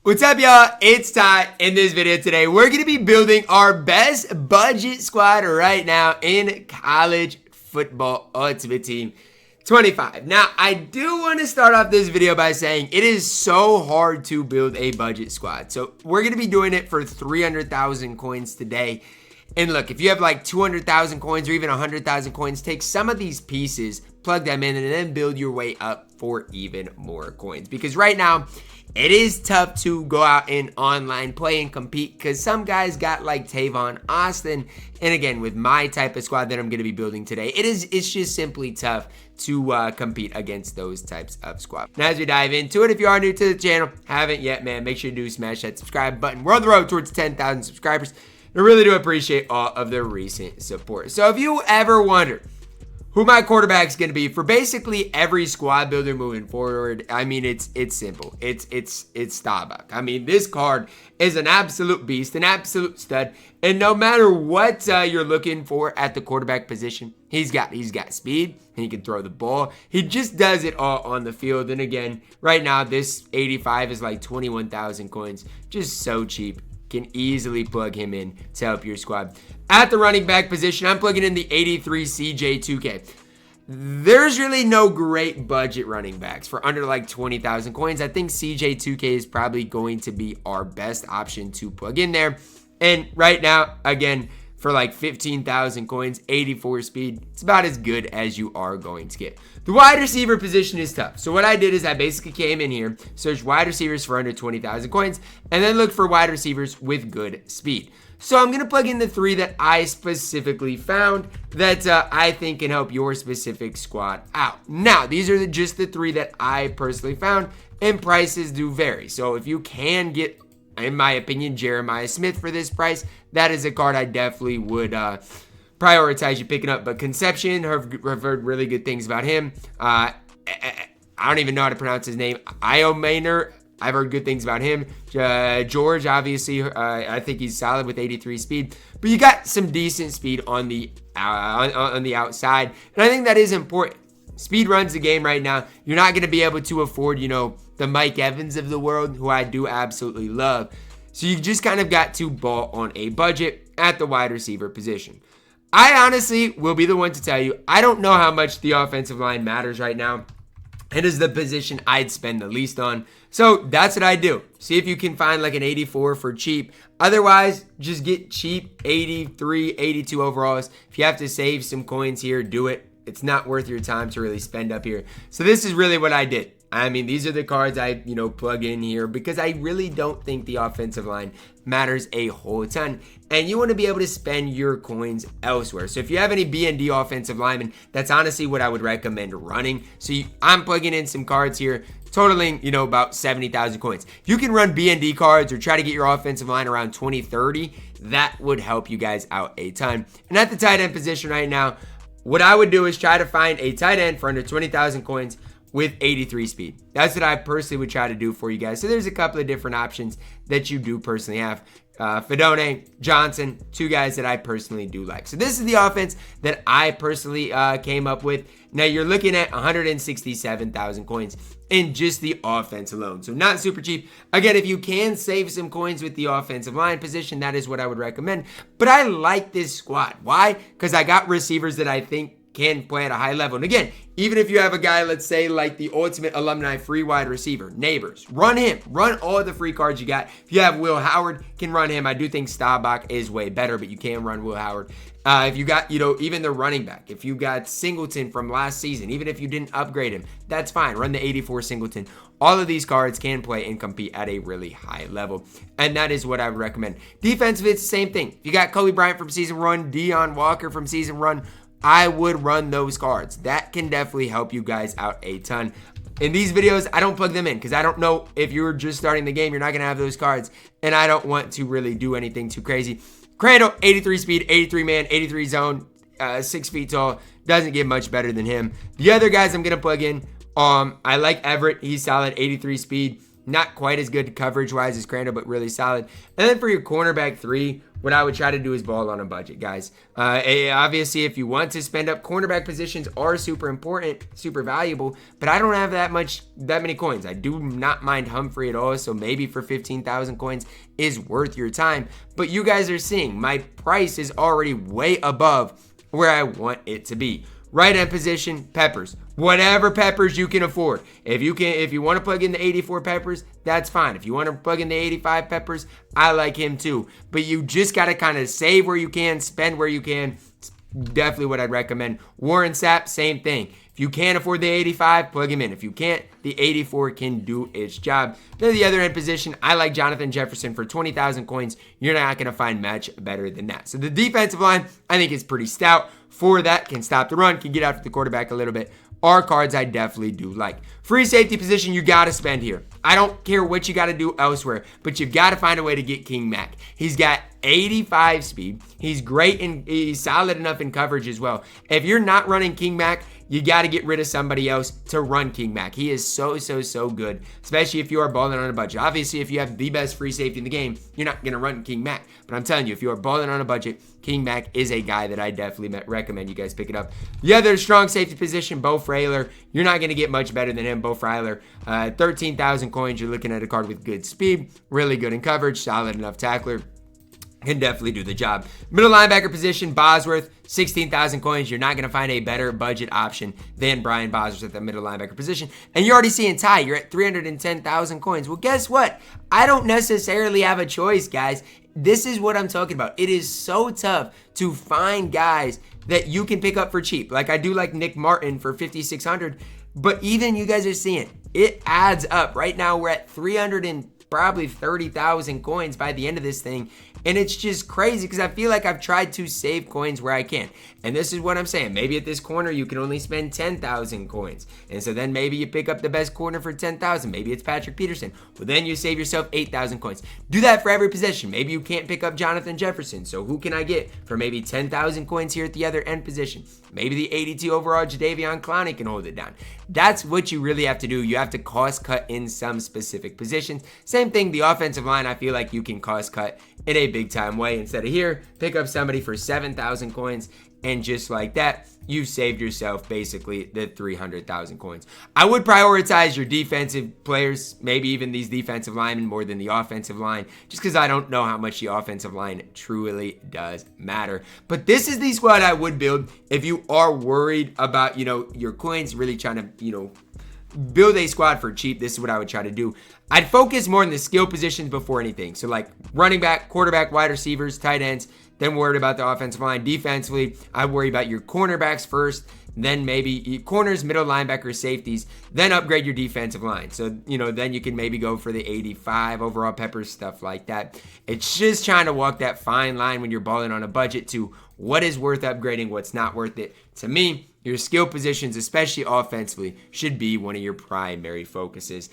What's up, y'all? It's Ty. In this video today, we're going to be building our best budget squad right now in college football Ultimate Team 25. Now, I do want to start off this video by saying it is so hard to build a budget squad. So we're going to be doing it for 300,000 coins today. And look, if you have like 200,000 coins or even 100,000 coins, take some of these pieces, plug them in, and then build your way up for even more coins. Because right now, it is tough to go out and online play and compete because some guys got like Tavon Austin. And again, with my type of squad that I'm going to be building today, it's just simply tough to compete against those types of squads. Now, as we dive into it, if you are new to the channel, haven't yet, man, make sure you do smash that subscribe button. We're on the road towards 10,000 subscribers. I really do appreciate all of the recent support. So if you ever wonder who my quarterback is going to be for basically every squad builder moving forward, I mean, it's simple. It's Starbuck. I mean, this card is an absolute beast, an absolute stud. And no matter what you're looking for at the quarterback position, he's got speed. He can throw the ball. He just does it all on the field. And again, right now, this 85 is like 21,000 coins. Just so cheap. Can easily plug him in to help your squad. At the running back position, I'm plugging in the 83 CJ2K. There's really no great budget running backs for under like 20,000 coins. I think CJ2K is probably going to be our best option to plug in there. And right now, again, for like 15,000 coins, 84 speed, it's about as good as you are going to get. The wide receiver position is tough. So what I did is I basically came in here, searched wide receivers for under 20,000 coins, and then looked for wide receivers with good speed. So I'm going to plug in the three that I specifically found that I think can help your specific squad out. Now, these are just the three that I personally found, and prices do vary. So if you can get, in my opinion, Jeremiah Smith for this price, that is a card I definitely would prioritize you picking up. But Conception, I've heard really good things about him. I don't even know how to pronounce his name. Iomaner, I've heard good things about him. George, obviously, I think he's solid with 83 speed. But you got some decent speed on the outside. And I think that is important. Speed runs the game right now. You're not going to be able to afford, the Mike Evans of the world, who I do absolutely love. So you just kind of got to ball on a budget at the wide receiver position. I honestly will be the one to tell you, I don't know how much the offensive line matters right now. It is the position I'd spend the least on. So that's what I do. See if you can find like an 84 for cheap. Otherwise, just get cheap 83, 82 overalls. If you have to save some coins here, do it. It's not worth your time to really spend up here. So this is really what I did. I mean, these are the cards I, plug in here because I really don't think the offensive line matters a whole ton. And you want to be able to spend your coins elsewhere. So if you have any BND offensive linemen, that's honestly what I would recommend running. So I'm plugging in some cards here, totaling, about 70,000 coins. If you can run BND cards or try to get your offensive line around 20, 30, that would help you guys out a ton. And at the tight end position right now, what I would do is try to find a tight end for under 20,000 coins with 83 speed. That's what I personally would try to do for you guys. So there's a couple of different options that you do personally have. Fedone, Johnson, two guys that I personally do like. So this is the offense that I personally came up with. Now you're looking at 167,000 coins in just the offense alone. So not super cheap. Again, if you can save some coins with the offensive line position, that is what I would recommend. But I like this squad. Why? Because I got receivers that I think can play at a high level. And again, even if you have a guy, let's say like the ultimate alumni free wide receiver, Neighbors, run him. Run all the free cards you got. If you have Will Howard, can run him. I do think Staubach is way better, but you can run Will Howard. If you got, even the running back, if you got Singleton from last season, even if you didn't upgrade him, that's fine. Run the 84 Singleton. All of these cards can play and compete at a really high level. And that is what I would recommend. Defensive, it's the same thing. If you got Kobe Bryant from season 1, Deion Walker from season 1, I would run those cards. That can definitely help you guys out a ton. In these videos, I don't plug them in because I don't know if you're just starting the game, you're not going to have those cards. And I don't want to really do anything too crazy. Crandall, 83 speed, 83 man, 83 zone, 6 feet tall. Doesn't get much better than him. The other guys I'm going to plug in, I like Everett. He's solid, 83 speed. Not quite as good coverage-wise as Crandall, but really solid. And then for your cornerback 3, what I would try to do is ball on a budget, guys. Obviously, if you want to spend up, cornerback positions are super important, super valuable, but I don't have that many coins. I do not mind Humphrey at all, so maybe for 15,000 coins is worth your time. But you guys are seeing my price is already way above where I want it to be. Right end position, Peppers. Whatever Peppers you can afford. If you want to plug in the 84 Peppers, that's fine. If you want to plug in the 85 Peppers, I like him too. But you just got to kind of save where you can, spend where you can. It's definitely what I'd recommend. Warren Sapp, same thing. If you can't afford the 85, plug him in. If you can't, the 84 can do its job. Then the other end position, I like Jonathan Jefferson for 20,000 coins. You're not going to find much better than that. So the defensive line, I think, is pretty stout. For that, can stop the run, can get after the quarterback a little bit. Are cards I definitely do like. Free safety position, you got to spend here. I don't care what you got to do elsewhere, but you've got to find a way to get King Mac. He's got 85 speed. He's great and he's solid enough in coverage as well. If you're not running King Mac, you got to get rid of somebody else to run King Mac. He is so good, especially if you are balling on a budget. Obviously, if you have the best free safety in the game, you're not going to run King Mac. But I'm telling you, if you are balling on a budget, King Mac is a guy that I definitely recommend you guys pick it up. The other strong safety position, Bo Freyler. You're not going to get much better than him, Bo Freyler. 13,000 coins. You're looking at a card with good speed, really good in coverage, solid enough tackler. Can definitely do the job. Middle linebacker position, Bosworth, 16,000 coins. You're not going to find a better budget option than Brian Bosworth at the middle linebacker position. And you're already seeing Ty. You're at 310,000 coins. Well, guess what? I don't necessarily have a choice, guys. This is what I'm talking about. It is so tough to find guys that you can pick up for cheap. Like I do like Nick Martin for 5,600. But even you guys are seeing, it adds up. Right now, we're at 30,000 coins by the end of this thing. And it's just crazy because I feel like I've tried to save coins where I can. And this is what I'm saying. Maybe at this corner, you can only spend 10,000 coins. And so then maybe you pick up the best corner for 10,000. Maybe it's Patrick Peterson. Well, then you save yourself 8,000 coins. Do that for every position. Maybe you can't pick up Jonathan Jefferson. So who can I get for maybe 10,000 coins here at the other end position? Maybe the 82 overall Jadeveon Clowney can hold it down. That's what you really have to do. You have to cost cut in some specific positions. Same thing, the offensive line, I feel like you can cost cut in a big time way. Instead of here, pick up somebody for 7,000 coins, and just like that, you've saved yourself basically the 300,000 coins. I would prioritize your defensive players, maybe even these defensive linemen more than the offensive line, just because I don't know how much the offensive line truly does matter. But this is the squad I would build if you are worried about, your coins, really trying to, build a squad for cheap. This is what I would try to do. I'd focus more on the skill positions before anything. So like running back, quarterback, wide receivers, tight ends, then worried about the offensive line. Defensively, I worry about your cornerbacks first, then maybe corners, middle linebackers, safeties, then upgrade your defensive line. So, then you can maybe go for the 85 overall Peppers, stuff like that. It's just trying to walk that fine line when you're balling on a budget to what is worth upgrading, what's not worth it. To me, your skill positions, especially offensively, should be one of your primary focuses.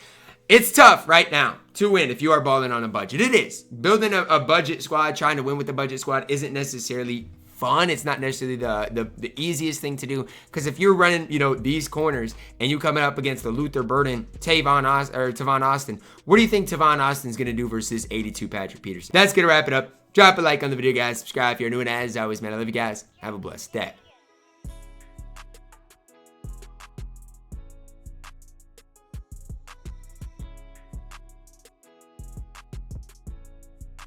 It's tough right now to win if you are balling on a budget. It is. Building a budget squad, trying to win with a budget squad isn't necessarily fun. It's not necessarily the easiest thing to do, because if you're running, these corners and you coming up against the Luther Burden, Tavon Austin, what do you think Tavon Austin's going to do versus 82 Patrick Peterson? That's going to wrap it up. Drop a like on the video, guys. Subscribe if you're new, and as always, man, I love you guys. Have a blessed day.